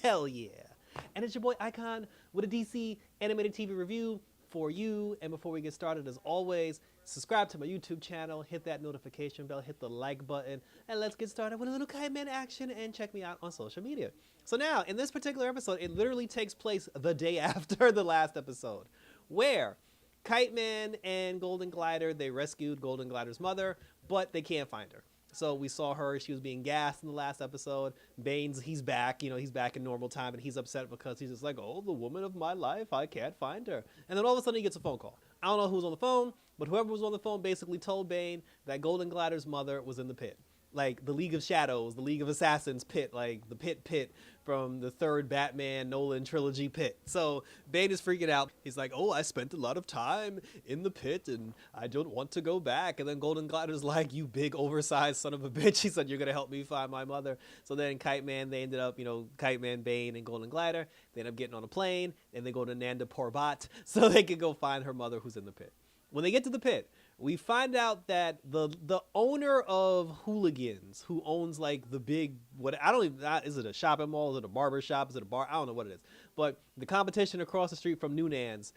Hell yeah. And it's your boy Icon with a DC animated TV review for you. And before we get started, as always, subscribe to my YouTube channel, hit that notification bell, hit the like button, and let's get started with a little Kite Man action and check me out on social media. So now, in this particular episode, it literally takes place the day after the last episode, where Kite Man and Golden Glider, they rescued Golden Glider's mother, but they can't find her. So we saw her, she was being gassed in the last episode. Bane's, he's back, he's back in normal time, and he's upset because he's just like, oh, the woman of my life, I can't find her. And then all of a sudden he gets a phone call. I don't know who's on the phone, but whoever was on the phone basically told Bane that Golden Glider's mother was in the pit. Like the League of Shadows, the League of Assassins pit, like the pit from the third Batman Nolan trilogy pit. So Bane is freaking out. He's like, oh, I spent a lot of time in the pit and I don't want to go back. And then Golden Glider's like, you big oversized son of a bitch. He said, you're going to help me find my mother. So then Kite Man, they ended up, Kite Man, Bane, and Golden Glider, they end up getting on a plane and they go to Nanda Parbat so they can go find her mother who's in the pit. When they get to the pit, we find out that the owner of Hooligans, who owns like the big, is it a shopping mall? Is it a barber shop? Is it a bar? I don't know what it is. But the competition across the street from Noonan's,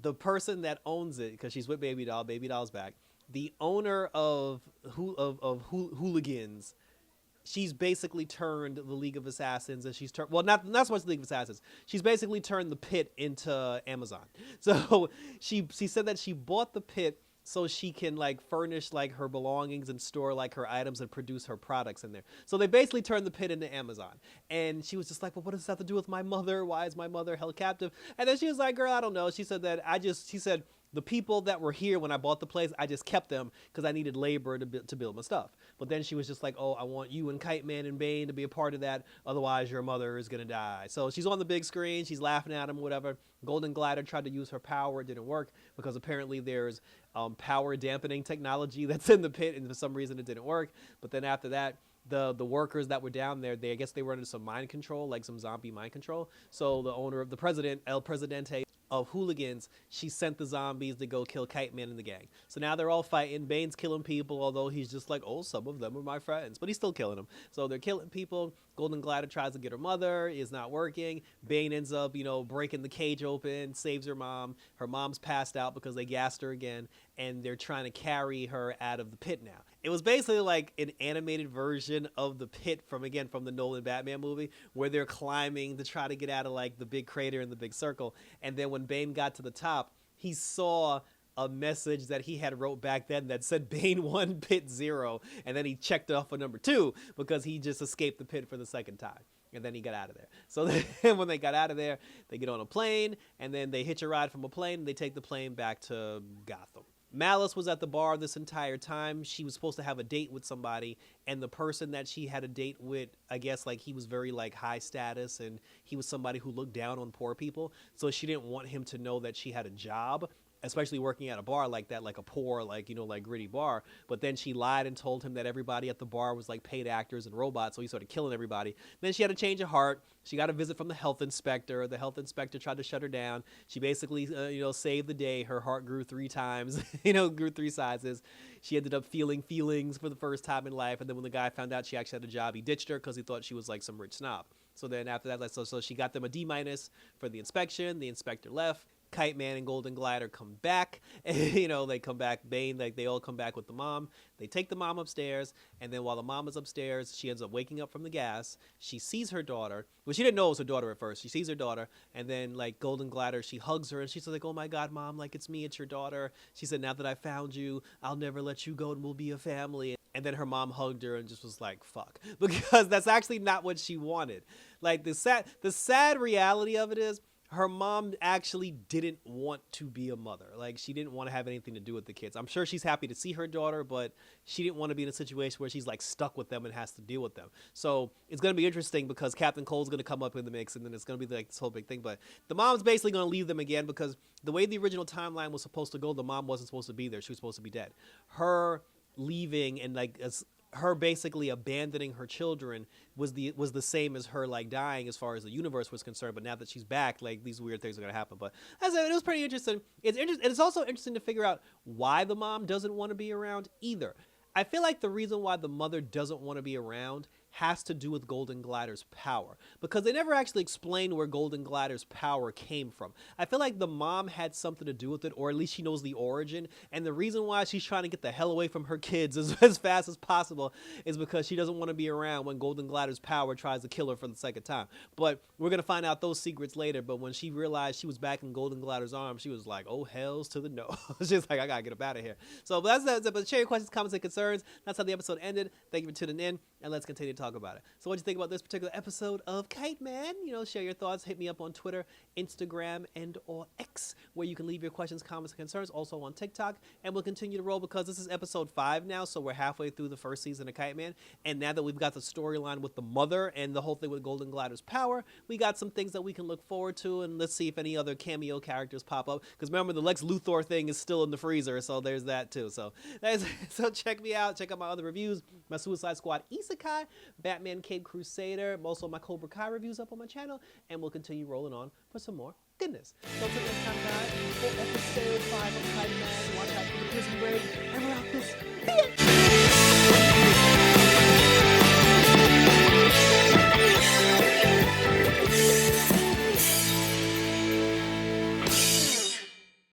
the person that owns it, because she's with Baby Doll's back, the owner of Hooligans, she's basically turned the League of Assassins, and she's turned, well, not so much the League of Assassins. She's basically turned the pit into Amazon. So she said that she bought the pit so she can like furnish like her belongings and store like her items and produce her products in there. So they basically turned the pit into Amazon. And she was just like, well, what does this have to do with my mother? Why is my mother held captive? And then she was like, girl, I don't know. She said that she said, the people that were here when I bought the place, I just kept them because I needed labor to build my stuff. But then she was just like, oh, I want you and Kite Man and Bane to be a part of that. Otherwise, your mother is going to die. So she's on the big screen. She's laughing at him, whatever. Golden Glider tried to use her power. It didn't work because apparently there's power dampening technology that's in the pit. And for some reason, it didn't work. But then after that, the workers that were down there, I guess they were under some mind control, like some zombie mind control. So the owner of the president, El Presidente of Hooligans, she sent the zombies to go kill Kite Man and the gang. So now they're all fighting. Bane's killing people, although he's just like, oh, some of them are my friends. But he's still killing them. So they're killing people. Golden Glider tries to get her mother. Is not working. Bane ends up, breaking the cage open, saves her mom. Her mom's passed out because they gassed her again. And they're trying to carry her out of the pit now. It was basically like an animated version of the pit from the Nolan Batman movie, where they're climbing to try to get out of like the big crater in the big circle. And then when Bane got to the top, he saw a message that he had wrote back then that said Bane 1, pit 0. And then he checked it off for number 2 because he just escaped the pit for the second time. And then he got out of there. So then when they got out of there, they get on a plane, and then they hitch a ride from a plane, and they take the plane back to Gotham. Malice was at the bar this entire time. She was supposed to have a date with somebody, and the person that she had a date with, I guess, like, he was very, like, high status, and he was somebody who looked down on poor people, so she didn't want him to know that she had a job, especially working at a bar like that, like a poor, like, like gritty bar. But then she lied and told him that everybody at the bar was like paid actors and robots, so he started killing everybody. Then she had a change of heart. She got a visit from the health inspector. The health inspector tried to shut her down. She basically, saved the day. Her heart grew 3 times, grew 3 sizes. She ended up feeling feelings for the first time in life. And then when the guy found out she actually had a job, he ditched her because he thought she was like some rich snob. So then after that, so she got them a D- for the inspection. The inspector left. Kite Man and Golden Glider come back. They come back. Bane, like, they all come back with the mom. They take the mom upstairs, and then while the mom is upstairs, she ends up waking up from the gas. She sees her daughter. Well, she didn't know it was her daughter at first. She sees her daughter, and then, like, Golden Glider, she hugs her, and she's like, oh my God, Mom, like, it's me, it's your daughter. She said, now that I found you, I'll never let you go, and we'll be a family. And then her mom hugged her and just was like, fuck. Because that's actually not what she wanted. Like, the sad reality of it is, her mom actually didn't want to be a mother. Like, she didn't want to have anything to do with the kids. I'm sure she's happy to see her daughter, but she didn't want to be in a situation where she's like stuck with them and has to deal with them. So it's going to be interesting because Captain Cold's going to come up in the mix, and then it's going to be like this whole big thing. But the mom's basically going to leave them again because the way the original timeline was supposed to go, the mom wasn't supposed to be there. She was supposed to be dead. Her leaving and like her basically abandoning her children was the same as her like dying as far as the universe was concerned. But now that she's back, like, these weird things are gonna happen. But as I said, it was pretty interesting. It's also interesting to figure out why the mom doesn't want to be around either. I feel like the reason why the mother doesn't want to be around has to do with Golden Glider's power, because they never actually explained where Golden Glider's power came from. I feel like the mom had something to do with it, or at least she knows the origin, and the reason why she's trying to get the hell away from her kids as fast as possible is because she doesn't want to be around when Golden Glider's power tries to kill her for the second time. But we're going to find out those secrets later. But when she realized she was back in Golden Glider's arms, she was like, oh, hells to the no. She's like, I got to get up out of here. So that's that. But share your questions, comments, and concerns. That's how the episode ended. Thank you for tuning in, and let's continue to talk about it. So what do you think about this particular episode of Kite Man? You know, share your thoughts. Hit me up on Twitter, Instagram, and or X, where you can leave your questions, comments, and concerns. Also on TikTok. And we'll continue to roll because this is episode 5 now, so we're halfway through the first season of Kite Man. And now that we've got the storyline with the mother and the whole thing with Golden Glider's power, we got some things that we can look forward to, and let's see if any other cameo characters pop up. Because remember, the Lex Luthor thing is still in the freezer, so there's that too. So check me out. Check out my other reviews, my Suicide Squad Isekai, Batman Cape Crusader, also my Cobra Kai reviews up on my channel, and we'll continue rolling on for some more goodness. So until next time, guys, for episode 5 of Kite Man, watch out for the prison break, and we're out this bitch!